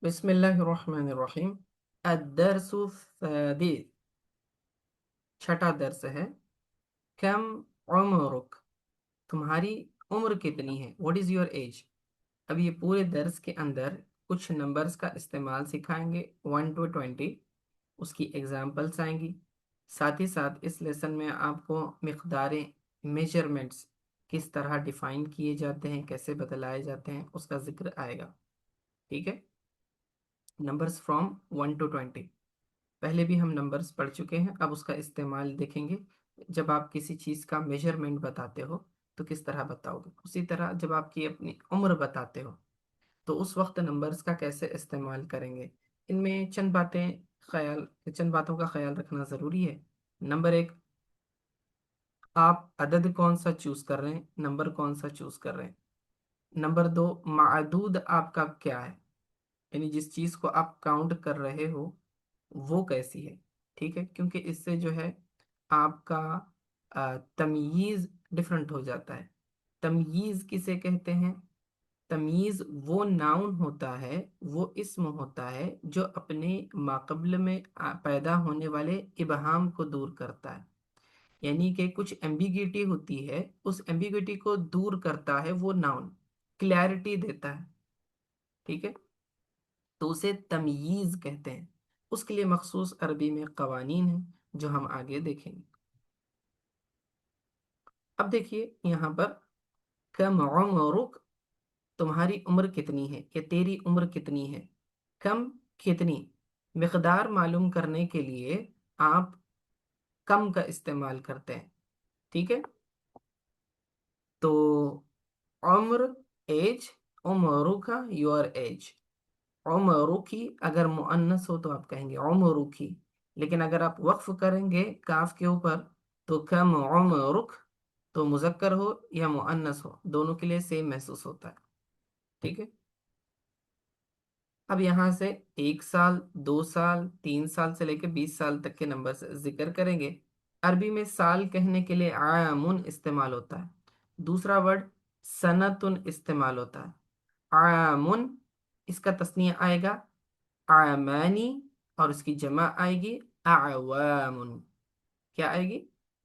بسم اللہ الرحمن الرحیم۔ الدرس السادس، چھٹا درس ہے۔ کم عمرک، تمہاری عمر کتنی ہے؟ What is your age? اب یہ پورے درس کے اندر کچھ نمبرز کا استعمال سکھائیں گے 1 to 20، اس کی ایگزامپلس آئیں گی۔ ساتھ ہی ساتھ اس لیسن میں آپ کو مقداریں، میجرمنٹس کس طرح ڈیفائن کیے جاتے ہیں، کیسے بدلائے جاتے ہیں، اس کا ذکر آئے گا۔ ٹھیک ہے، نمبرز فرام 1 to 20۔ پہلے بھی ہم نمبرز پڑھ چکے ہیں، اب اس کا استعمال دیکھیں گے۔ جب آپ کسی چیز کا میجرمنٹ بتاتے ہو تو کس طرح بتاؤ گے، اسی طرح جب آپ کی اپنی عمر بتاتے ہو تو اس وقت نمبرز کا کیسے استعمال کریں گے۔ ان میں چند باتوں کا خیال رکھنا ضروری ہے۔ نمبر ایک، آپ عدد کون سا چوز کر رہے ہیں، نمبر کون سا چوز کر رہے ہیں۔ نمبر دو، معدود آپ کا کیا ہے، یعنی جس چیز کو آپ کاؤنٹ کر رہے ہو وہ کیسی ہے۔ ٹھیک ہے، کیونکہ اس سے جو ہے آپ کا تمییز ڈفرنٹ ہو جاتا ہے۔ تمییز کسے کہتے ہیں؟ تمییز وہ ناؤن ہوتا ہے، وہ اسم ہوتا ہے جو اپنے ماقبل میں پیدا ہونے والے ابہام کو دور کرتا ہے، یعنی کہ کچھ ایمبیگیٹی ہوتی ہے، اس ایمبیگیٹی کو دور کرتا ہے وہ ناؤن، کلیئرٹی دیتا ہے۔ ٹھیک ہے، تو اسے تمییز کہتے ہیں۔ اس کے لیے مخصوص عربی میں قوانین ہیں جو ہم آگے دیکھیں گے۔ اب دیکھیے یہاں پر کم عمرک، تمہاری عمر کتنی ہے یا تیری عمر کتنی ہے۔ کم، کتنی، مقدار معلوم کرنے کے لیے آپ کم کا استعمال کرتے ہیں۔ ٹھیک ہے، تو عمر، ایج، عمرک، یور ایج۔ عمرکی اگر مؤنث ہو تو آپ کہیں گے عمرکی، لیکن اگر آپ وقف کریں گے کاف کے اوپر تو کم عمرک، تو مذکر ہو یا مؤنث ہو دونوں کے لیے سیم محسوس ہوتا ہے۔ ٹھیک ہے، اب یہاں سے 1 سال، 2 سال، 3 سال سے لے کے 20 سال تک کے نمبر سے ذکر کریں گے۔ عربی میں سال کہنے کے لیے عامن استعمال ہوتا ہے، دوسرا ورڈ سنتن استعمال ہوتا ہے۔ عامن، اس کا تثنیہ آئے گا عامانی، اور اس کی جمع آئے گی اعوام۔ کیا آئے گی؟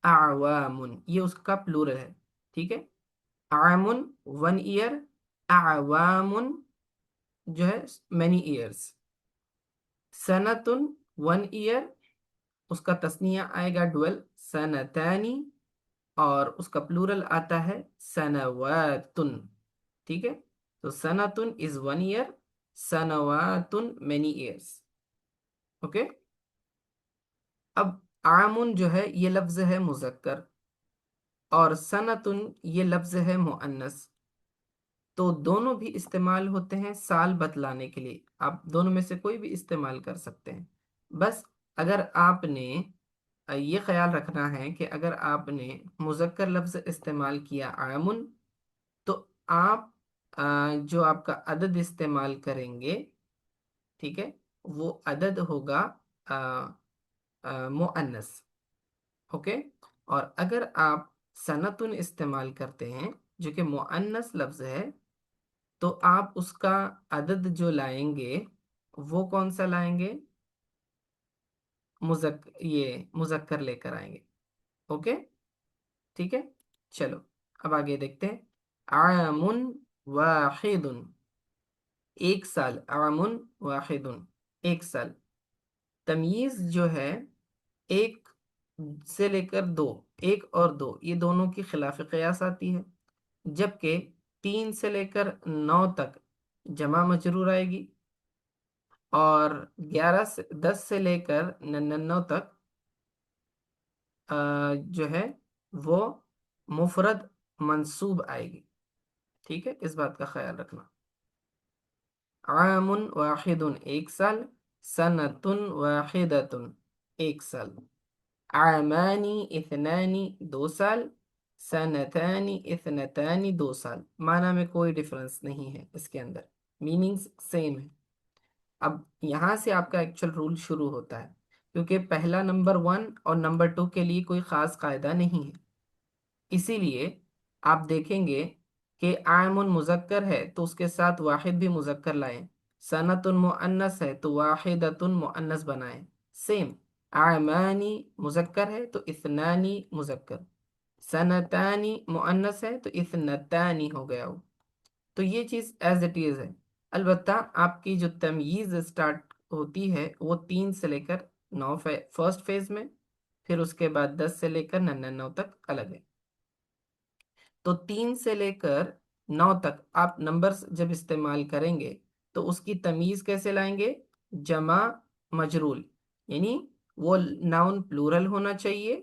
اعوام، یہ اس کا پلورل ہے۔ ٹھیک ہے، عام 1 ایئر، اعوام جو ہے مینی ایئرس۔ سنتن 1 ایئر، اس کا تثنیہ آئے گا 12، سنتانی، اور اس کا پلورل آتا ہے سنواتن۔ ٹھیک ہے، تو سنتن از 1 ایئر، سنواتن مینی ایئرس۔ اوکے، اب عامن جو ہے یہ لفظ ہے مذکر، اور سنتن یہ لفظ ہے مؤنث، تو دونوں بھی استعمال ہوتے ہیں سال بتلانے کے لیے۔ آپ دونوں میں سے کوئی بھی استعمال کر سکتے ہیں۔ بس اگر آپ نے یہ خیال رکھنا ہے کہ اگر آپ نے مذکر لفظ استعمال کیا عامن، تو آپ جو آپ کا عدد استعمال کریں گے، ٹھیک ہے، وہ عدد ہوگا مؤنث۔ اوکے، اور اگر آپ سنتن استعمال کرتے ہیں جو کہ مؤنث لفظ ہے، تو آپ اس کا عدد جو لائیں گے وہ کون سا لائیں گے؟ یہ مذکر لے کر آئیں گے۔ اوکے، ٹھیک ہے، چلو اب آگے دیکھتے ہیں۔ عام واحد، 1 سال، عام واحد 1 سال۔ تمییز جو ہے 1 سے لے کر 2، 1 اور 2 یہ دونوں کی خلاف قیاس آتی ہے، جبکہ 3 سے لے کر 9 تک جمع مجرور آئے گی، اور 10 سے لے کر 99 تک جو ہے وہ مفرد منصوب آئے گی۔ ٹھیک ہے، اس بات کا خیال رکھنا۔ عام واحد 1 سال، سنتن واحدۃ 1 سال، عامانی اثنانی 2 سال، سنتانی اثنتانی 2 سال۔ معنی میں کوئی ڈفرنس نہیں ہے، اس کے اندر میننگز سیم ہے۔ اب یہاں سے آپ کا ایکچوئل رول شروع ہوتا ہے، کیونکہ پہلا نمبر 1 اور نمبر 2 کے لیے کوئی خاص قاعدہ نہیں ہے، اسی لیے آپ دیکھیں گے کہ عام مذکر ہے تو اس کے ساتھ واحد بھی مذکر لائیں، سنتن مؤنث ہے تو واحدتن مؤنث بنائیں، سیم. عامانی مذکر ہے تو اثنانی مذکر، سنتانی مؤنث ہے تو اثنتانی ہو گیا وہ. تو یہ چیز ایز اٹ از ہے. البتہ آپ کی جو تمییز اسٹارٹ ہوتی ہے وہ 3 سے لے کر 9 فرسٹ فیز میں، پھر اس کے بعد 10 سے لے کر 99 تک الگ ہے. تو 3 سے لے کر 9 تک آپ نمبرز جب استعمال کریں گے تو اس کی تمیز کیسے لائیں گے؟ جمع مجرول، یعنی وہ ناؤن پلورل ہونا چاہیے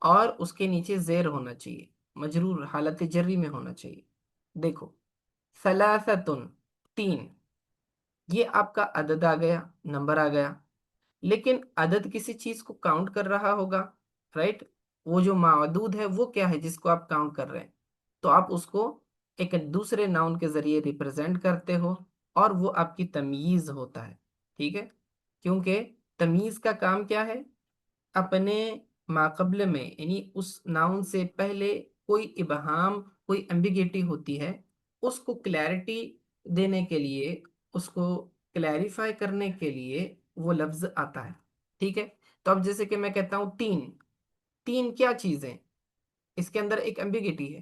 اور اس کے نیچے زیر ہونا چاہیے، مجرور حالت جری میں ہونا چاہیے. دیکھو ثلاثتن 3، یہ آپ کا عدد آ گیا، نمبر آ گیا. لیکن عدد کسی چیز کو کاؤنٹ کر رہا ہوگا، رائٹ؟ وہ جو معدود ہے وہ کیا ہے جس کو آپ کاؤنٹ کر رہے ہیں؟ تو آپ اس کو ایک دوسرے ناؤن کے ذریعے ریپرزینٹ کرتے ہو اور وہ آپ کی تمییز ہوتا ہے. ٹھیک ہے؟ کیونکہ تمییز کا کام کیا ہے؟ اپنے ماقبل میں، یعنی اس ناؤن سے پہلے کوئی ابہام، کوئی ایمبیگیٹی ہوتی ہے، اس کو کلیئرٹی دینے کے لیے، اس کو کلیریفائی کرنے کے لیے وہ لفظ آتا ہے. ٹھیک ہے؟ تو اب جیسے کہ میں کہتا ہوں تین، تین کیا چیز ہے؟ اس کے اندر ایک ایمبیگیٹی ہے،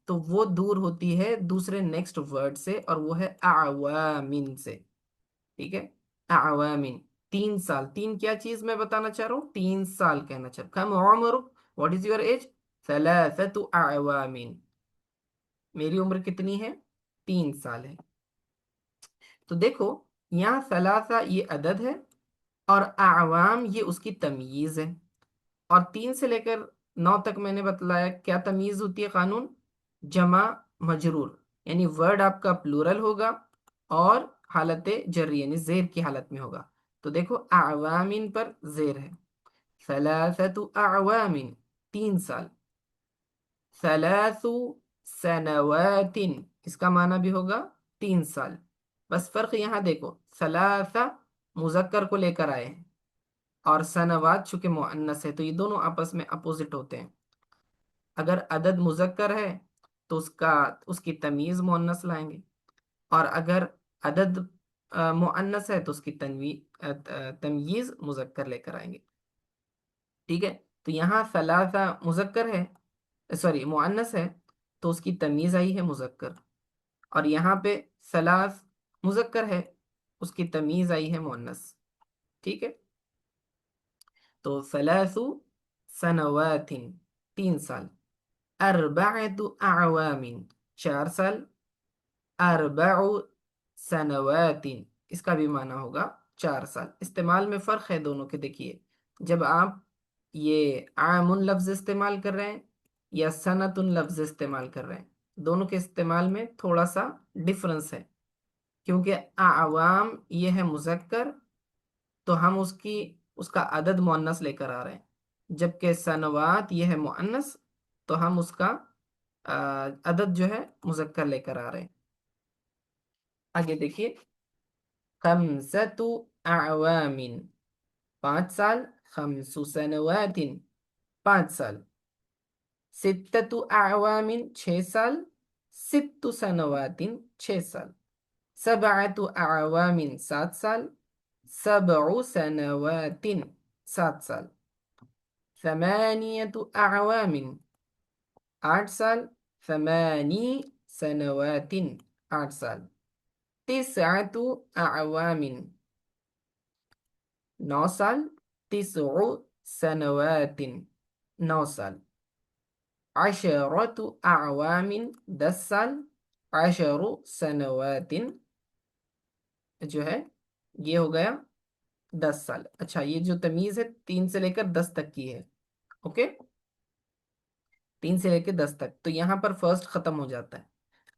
تو وہ دور ہوتی ہے دوسرے نیکسٹ ورڈ سے، اور وہ ہے اعوامن سے. ٹھیک ہے؟ اعوامن 3 سال. 3 کیا چیز میں بتانا چاہ رہا ہوں؟ 3 سال کہنا چاہ رہا ہوں. کم عمرک، واٹ از یور ایج؟ 3 اعوامن. میری عمر کتنی ہے؟ 3 سال ہے. تو دیکھو یہاں ثلاثہ یہ عدد ہے اور اعوام یہ اس کی تمییز ہے. اور 3 سے لے کر 9 تک میں نے بتلایا کیا تمییز ہوتی ہے؟ قانون جمع مجرور، یعنی ورڈ آپ کا پلورل ہوگا اور حالت جری یعنی زیر کی حالت میں ہوگا. تو دیکھو اعوامن پر زیر ہے. ثلاثت اعوامن 3 سال. ثلاث سنوات اس کا معنی بھی ہوگا 3 سال. بس فرق یہاں دیکھو، ثلاثہ مذکر کو لے کر آئے ہیں اور سنوات چونکہ مؤنث ہے تو یہ دونوں آپس میں اپوزٹ ہوتے ہیں. اگر عدد مذکر ہے تو اس کی تمیز مؤنث لائیں گے، اور اگر عدد مؤنث ہے تو اس کی تمییز مذکر لے کر آئیں گے. ٹھیک ہے؟ تو یہاں ثلاثہ مذکر ہے، سوری مؤنث ہے، تو اس کی تمیز آئی ہے مذکر. اور یہاں پہ ثلاث مذکر ہے، اس کی تمیز آئی ہے مؤنث. ٹھیک ہے؟ تو ثلاث سنوات 3 سال. اربعۃ اعوام 4 سال. اربع سنوات اس کا بھی معنی ہوگا 4 سال. استعمال میں فرق ہے دونوں کے. دیکھیے جب آپ یہ عام لفظ استعمال کر رہے ہیں یا سنت لفظ استعمال کر رہے ہیں، دونوں کے استعمال میں تھوڑا سا ڈفرنس ہے. کیونکہ اعوام یہ ہے مذکر تو ہم اس کا عدد مؤنث لے کر آ رہے ہیں، جبکہ سنوات یہ ہے مؤنث تو ہم اس کا عدد جو ہے مذکر لے کر آ رہے ہیں. آگے دیکھیے خمسۃ اعوام 5 سال. خمس سنوات 5 سال. ستۃ اعوام 6 سال. 6 سنوات 6 سال. سبعۃ اعوام 7 سال. 7 سنوات 7 سال. 8 اعوام 8 سال. 8 سنوات 8 سال. 9 اعوام 9 سال. 9 سنوات 9 سال. 10 اعوام 10 سال. 10 سنوات جو ہے یہ ہو گیا 10 سال. اچھا یہ جو تمیز ہے 3 سے لے کر 10 تک کی ہے. اوکے 3 سے لے کے 10 تک تو یہاں پر فرسٹ ختم ہو جاتا ہے.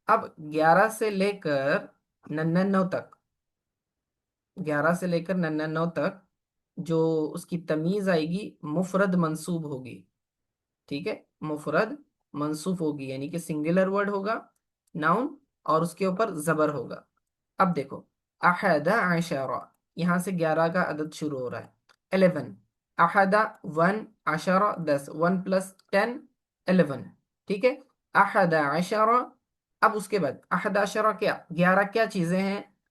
اب 11 سے لے کر 99 تک، 11 سے لے کر 99 تک جو اس کی تمیز آئے گی مفرد منصوب ہوگی. ٹھیک ہے؟ مفرد منصوب ہوگی یعنی کہ سنگولر ورڈ ہوگا ناؤن اور اس کے اوپر زبر ہوگا. اب دیکھو 11 یہاں سے 11 کا عدد شروع ہو رہا ہے. 11 احد 1 عشرہ 10 1 + 10 11. ٹھیک ہے؟ 11. اب اس کے بعد 11 کیا 11 کیا چیزیں ہیں؟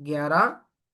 11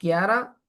11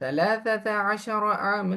ثلاثة عشر عاما،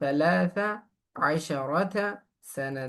ثلاثة عشرة سنة،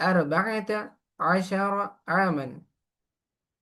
أربعة عشر عاما،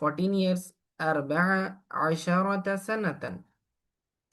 14 years। أربعة عشرة سنة،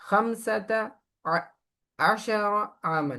خمسة عشر عاما،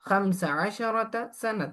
خمس عشرة سنة،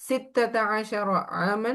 ستة عشر عاما،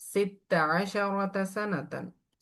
ست عشرة سنة،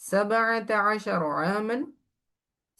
سبعة عشر عاما،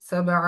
سبع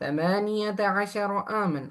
ثمانية عشر عاما،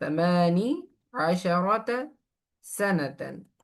ثماني عشرة سنة،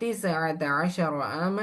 تسعة عشر عاما،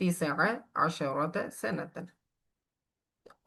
تسعة عشرة سنة،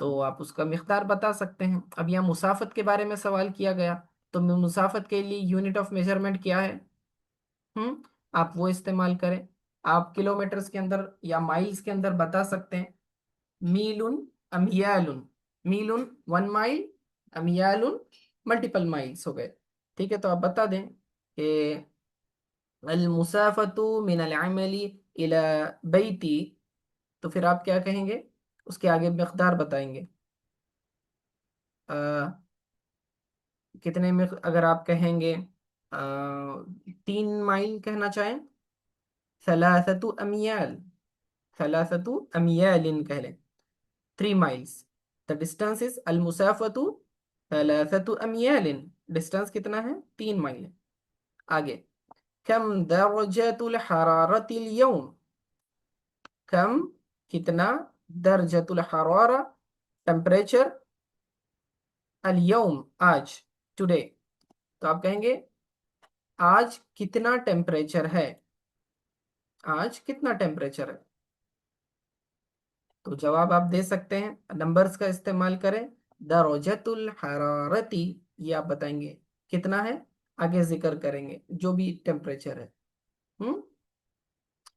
تو آپ اس کا مقدار بتا سکتے ہیں. اب یہاں مسافت کے بارے میں سوال کیا گیا، تو مسافت کے لیے یونٹ آف میجرمنٹ کیا ہے؟ آپ وہ استعمال کریں. آپ کلومیٹرز کے اندر یا مائلز کے اندر بتا سکتے ہیں. میلن، امیالن. میلن 1 مائل، امیالن ملٹیپل مائلز ہو گئے. ٹھیک ہے، تو آپ بتا دیں کہ المسافت من العمل الى بیتی، تو پھر آپ کیا کہیں گے؟ اس کے آگے مقدار بتائیں گے. کتنے اگر آپ کہیں گے 3 مائل کہنا چاہیں، ثلاثت امیال، ثلاثت امیال کہہ لیں، 3 miles. The distance is المسافت ثلاثت امیال. Distance کتنا ہے؟ 3 مائل ہے. آگے کم درجۃ الحرارت اليوم، کم کتنا، درجۃ الحرارہ ٹمپریچر، اليوم آج، ٹوڈے. تو آپ کہیں گے آج کتنا ٹیمپریچر ہے، آج کتنا ٹیمپریچر ہے. تو جواب آپ دے سکتے ہیں، نمبرز کا استعمال کریں. درجۃ الحرارتی، یہ آپ بتائیں گے کتنا ہے، آگے ذکر کریں گے جو بھی ٹیمپریچر ہے.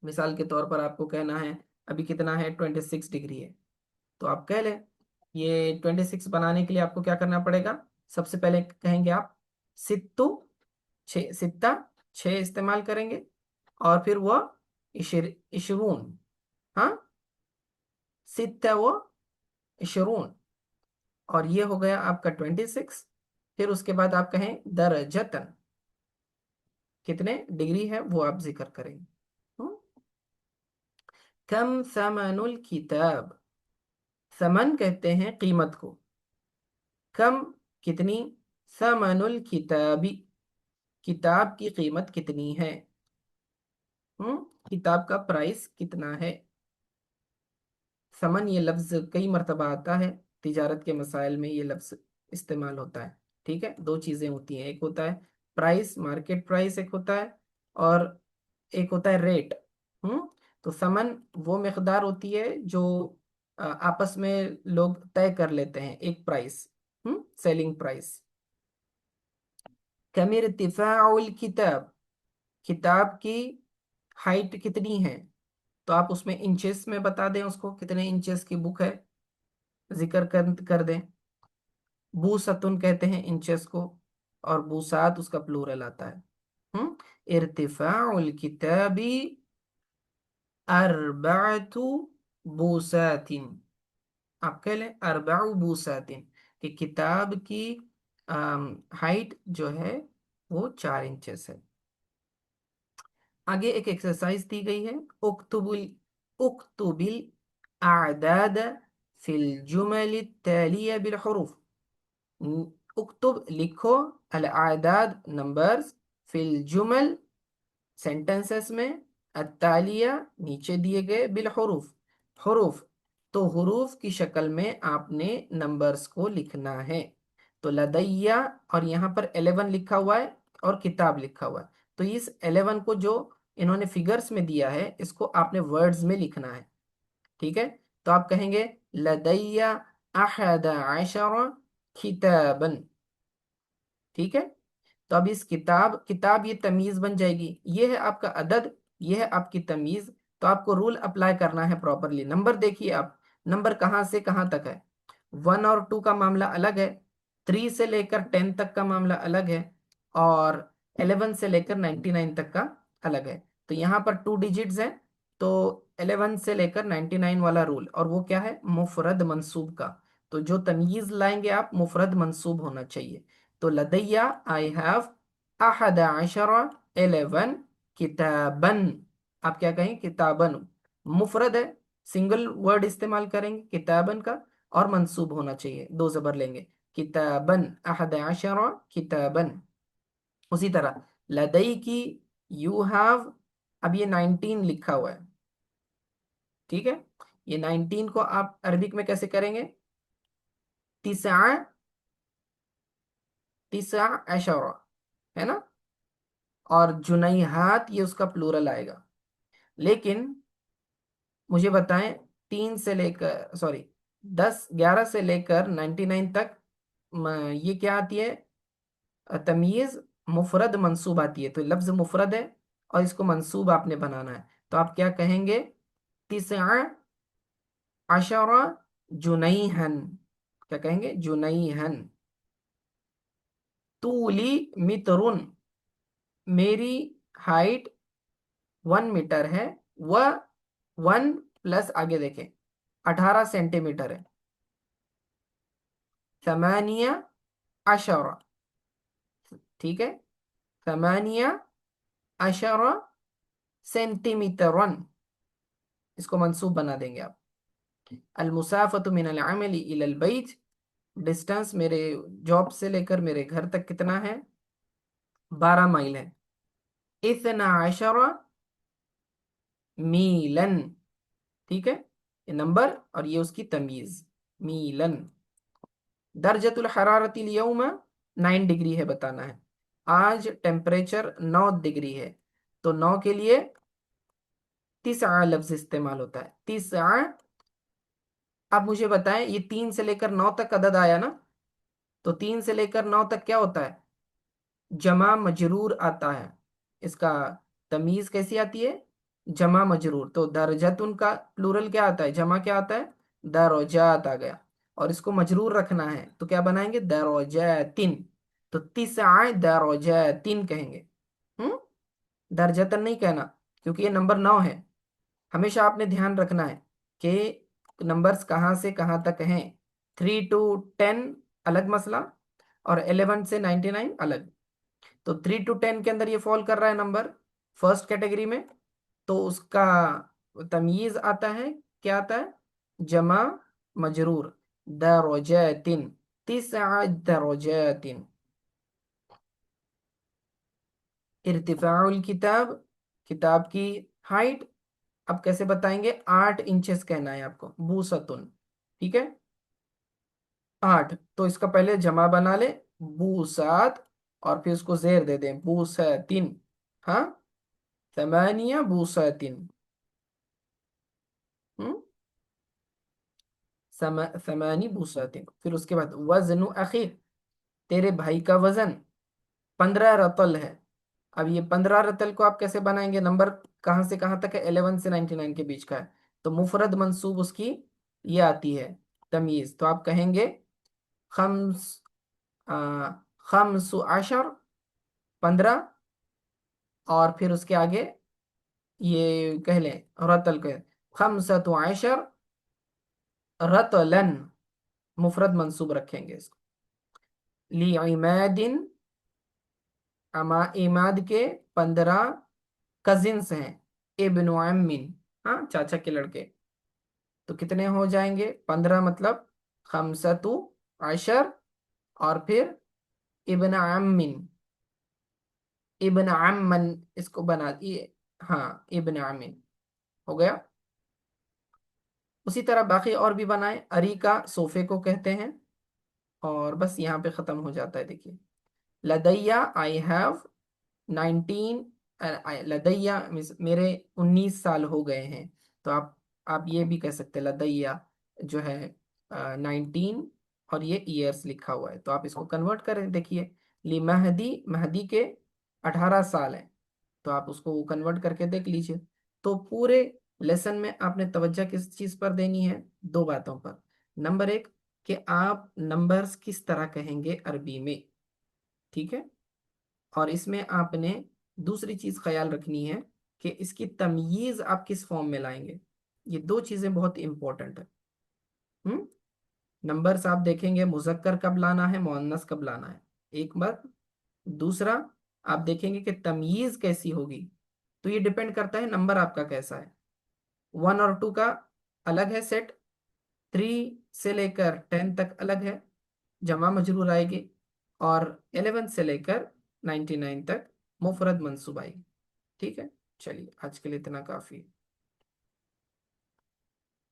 مثال کے طور پر آپ کو کہنا ہے ابھی کتنا ہے، 26 ڈگری ہے. تو آپ کہہ لیں یہ 26 بنانے کے لیے آپ کو کیا کرنا پڑے گا؟ سب سے پہلے کہیں گے آپ ستو، 6 استعمال کریں گے، اور پھر وہ عشرون، ہاں، ستہ وہ عشرون، اور یہ ہو گیا آپ کا 26. پھر اس کے بعد آپ کہیں درجتن، کتنے ڈگری ہے وہ آپ ذکر کریں گے. کم ثمن الکتاب، ثمن کہتے ہیں قیمت کو. کم کتنی، ثمن الکتابی، کتاب کی قیمت کتنی ہے، کتاب کا پرائس کتنا ہے. ثمن یہ لفظ کئی مرتبہ آتا ہے، تجارت کے مسائل میں یہ لفظ استعمال ہوتا ہے. ٹھیک ہے، 2 چیزیں ہوتی ہیں، ایک ہوتا ہے پرائس، مارکیٹ پرائس ایک ہوتا ہے، اور ایک ہوتا ہے ریٹ. تو ثمن وہ مقدار ہوتی ہے جو آپس میں لوگ طے کر لیتے ہیں، ایک پرائس، سیلنگ پرائس. کم ارتفاع الکتاب، کتاب کی ہائٹ کتنی ہے، تو آپ اس میں انچز میں بتا دیں، اس کو کتنے انچز کی بک ہے ذکر کر دیں. بوستن کہتے ہیں انچز کو، اور بوسات اس کا پلورل آتا ہے. ارتفاع الکتاب 4 بوسات، آپ کہہ لیں 4 بوسات، کہ کتاب کی ہائٹ جو ہے وہ 4 انچز ہے. آگے ایک ایکسرسائز دی گئی ہے، اکتب الاعداد فی الجمل التالیہ بالحروف. اکتب لکھو، الاعداد نمبرز، فی الجمل سینٹنسز میں، التالیہ نیچے دیے گئے، بالحروف حروف. تو حروف کی شکل میں آپ نے نمبرز کو لکھنا ہے. تو لدیہ، اور یہاں پر 11 لکھا ہوا ہے اور کتاب لکھا ہوا ہے. تو اس 11 کو جو انہوں نے فگرز میں دیا ہے، اس کو آپ نے ورڈز میں لکھنا ہے. ٹھیک ہے، تو آپ کہیں گے لدیہ 11 کتابا. ٹھیک ہے، تو اب اس کتاب یہ تمیز بن جائے گی، یہ ہے آپ کا عدد، یہ ہے آپ کی تمیز. تو آپ کو رول اپلائی کرنا ہے پراپرلی. نمبر دیکھیے آپ، نمبر کہاں سے کہاں تک ہے. 1 اور 2 کا معاملہ الگ ہے، 3 سے لے کر 10 تک کا معاملہ الگ ہے، اور 11 سے لے کر 99 تک کا الگ ہے. تو یہاں پر 2 ڈیجٹس ہیں، تو 11 سے لے کر 99 والا رول، اور وہ کیا ہے، مفرد منصوب کا. تو جو تمیز لائیں گے آپ، مفرد منصوب ہونا چاہیے. تو لدیہ آئی ہیو 11 کتابن. آپ کیا کہیں، کتابن مفرد ہے، سنگل ورڈ استعمال کریں گے کتابن کا، اور منصوب ہونا چاہیے، 2 زبر لیں گے، کتابن 11 کتابن. اسی طرح لدئی کی یو ہیو، اب یہ 19 لکھا ہوا ہے. ٹھیک ہے، یہ 19 کو آپ عربک میں کیسے کریں گے، 19 ہے نا. اور جنیحات یہ اس کا پلورل آئے گا. لیکن مجھے بتائیں 3 سے لے کر، سوری، 11 سے لیکر 99 تک یہ کیا آتی ہے؟ تمیز مفرد منصوب آتی ہے، تو لفظ مفرد ہے اور اس کو منصوب آپ نے بنانا ہے، تو آپ کیا کہیں گے؟ 19 جنیحن، کیا کہیں گے؟ جنیحن۔ طولی مترن، میری ہائٹ 1 میٹر ہے، وہ 1 پلس آگے دیکھیں 18 سینٹی میٹر ہے۔ 18، ٹھیک ہے، 18 سینٹی میٹرن، اس کو منصوب بنا دیں گے آپ۔ المسافت من العمل الى البیت، ڈسٹنس میرے جاب سے لے کر میرے گھر تک کتنا ہے؟ 12 مائل ہے۔ 12 میلن، ٹھیک ہے، یہ نمبر اور یہ اس کی تمیز، میلن۔ درجۃ الحرارت اليوم 9 ڈگری ہے، بتانا ہے آج ٹیمپریچر 9 ڈگری ہے، تو 9 کے لیے 9 لفظ استعمال ہوتا ہے، 9۔ اب مجھے بتائیں یہ 3 سے لے کر 9 تک عدد آیا نا، تو 3 سے لے کر 9 تک کیا ہوتا ہے؟ جمع مجرور آتا ہے، اس کا تمیز کیسی آتی ہے؟ جمع مجرور، تو درجتن کا پلورل کیا آتا ہے؟ جمع کیا آتا ہے؟ درجات آ گیا، اور اس کو مجرور رکھنا ہے تو کیا بنائیں گے؟ درجاتن، تو 9 درجاتن کہیں گے، درجتن نہیں کہنا، کیونکہ یہ نمبر 9 ہے۔ ہمیشہ آپ نے دھیان رکھنا ہے کہ نمبرز کہاں سے کہاں تک ہیں، 3 to 10 الگ مسئلہ اور 11 سے 99 الگ، تو 3 to 10 کے اندر یہ فال کر رہا ہے نمبر فرسٹ کیٹیگری میں، تو اس کا تمیز آتا ہے، کیا آتا ہے؟ جمع مجرور، درجاتن، 9 درجاتن۔ ارتفاع الکتاب، کتاب کی ہائٹ، اب کیسے بتائیں گے؟ 8 انچز کہنا ہے آپ کو، بوستن، ٹھیک ہے، 8، تو اس کا پہلے جمع بنا لے بوسات، اور پھر اس کو زیر دے دیں بوساتن، ہاں، 8 بوساتن، 8 بوساتن۔ پھر اس کے بعد وزن اخیک، تیرے بھائی کا وزن 15 رطل ہے۔ اب یہ 15 رطل کو آپ کیسے بنائیں گے؟ نمبر کہاں سے کہاں تک ہے؟ 11 سے 99 کے بیچ کا ہے، تو مفرد منصوب اس کی یہ آتی ہے تمیز، تو آپ کہیں گے خمس 15، 15، اور پھر اس کے آگے یہ کہہ لیں رتل کے 15 رتلن، مفرد منصوب رکھیں گے اس کو۔ لعماد، عماد کے 15 کزنس ہیں، ابن عم، ہاں، چاچا کے لڑکے، تو کتنے ہو جائیں گے؟ 15 مطلب 15، اور پھر ابن عم، ابن عمن، اس کو بنا دیے، ہاں، ابن عم ہو گیا۔ اسی طرح باقی اور بھی بنائیں، اریکا صوفے کو کہتے ہیں، اور بس یہاں پہ ختم ہو جاتا ہے۔ دیکھیے لدیا، آئی ہیو 19، لدیا میرے 19 سال ہو گئے ہیں، تو آپ یہ بھی کہہ سکتے لدیا جو ہے 19، اور یہ ایئرس لکھا ہوا ہے، تو آپ اس کو کنورٹ کریں۔ دیکھیے لی مہدی، مہدی کے 18 سال ہیں، تو آپ اس کو کنورٹ کر کے دیکھ لیجئے۔ تو پورے لیسن میں آپ نے توجہ کس چیز پر دینی ہے؟ 2 باتوں پر۔ نمبر 1 کہ آپ نمبرز کس طرح کہیں گے عربی میں، ٹھیک ہے، اور اس میں آپ نے دوسری چیز خیال رکھنی ہے کہ اس کی تمییز آپ کس فارم میں لائیں گے، یہ 2 چیزیں بہت امپورٹنٹ ہیں۔ نمبرز آپ دیکھیں گے مذکر کب لانا ہے، مؤنث کب لانا ہے، ایک بات۔ دوسرا آپ دیکھیں گے کہ تمییز کیسی ہوگی، تو یہ ڈیپینڈ کرتا ہے نمبر آپ کا کیسا ہے۔ 1 اور 2 کا الگ ہے سیٹ، 3 سے لے کر 10 تک الگ ہے، جمع مجرور آئے گی، اور 11 سے لے کر 99 تک مفرد منصوب آئے گی، ٹھیک ہے۔ چلیے آج کے لیے اتنا کافی ہے۔